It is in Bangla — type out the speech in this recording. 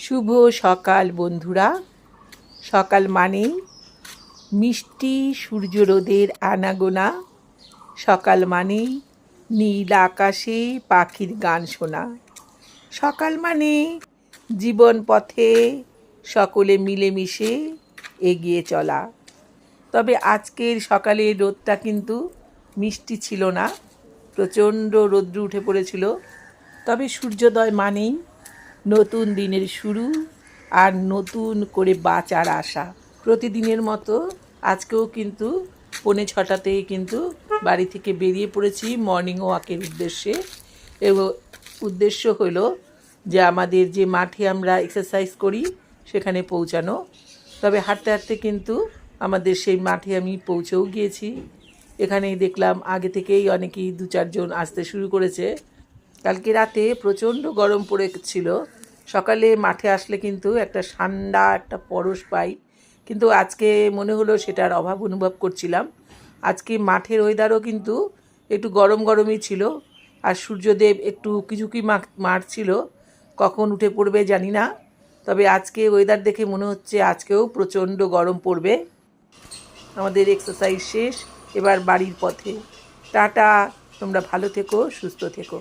শুভ সকাল বন্ধুরা। সকাল মানেই মিষ্টি সূর্যরোদের আনাগোনা, সকাল মানেই নীল আকাশে পাখির গান শোনা, সকাল মানে জীবন পথে সকলে মিলেমিশে এগিয়ে চলা। তবে আজকের সকালের রোদটা কিন্তু মিষ্টি ছিল না, প্রচণ্ড রৌদ্র উঠে পড়েছিল। তবে সূর্যোদয় মানেই নতুন দিনের শুরু আর নতুন করে বাঁচার আশা। প্রতিদিনের মতো আজকেও কিন্তু 6:45তেই কিন্তু বাড়ি থেকে বেরিয়ে পড়েছি মর্নিং ওয়াকের উদ্দেশ্যে। এবং উদ্দেশ্য হলো যে আমাদের যে মাঠে আমরা এক্সারসাইজ করি সেখানে পৌঁছানো। তবে হাঁটতে হাঁটতে কিন্তু আমাদের সেই মাঠে আমি পৌঁছেও গিয়েছি। এখানেই দেখলাম আগে থেকেই অনেকেই 2-4 জন আসতে শুরু করেছে। কালকে রাতে প্রচণ্ড গরম পড়েছিল, সকালে মাঠে আসলে কিন্তু একটা ঠান্ডা একটা পরশ পাই, কিন্তু আজকে মনে হলো সেটার অভাব অনুভব করছিলাম। আজকে মাঠের ওয়েদারও কিন্তু একটু গরম গরমই ছিল, আর সূর্যদেব একটু উঁকিঝুঁকি মারছিল, কখন উঠে পড়বে জানি না। তবে আজকে ওয়েদার দেখে মনে হচ্ছে আজকেও প্রচণ্ড গরম পড়বে। আমাদের এক্সারসাইজ শেষ, এবার বাড়ির পথে। টাটা, তোমরা ভালো থেকো, সুস্থ থেকো।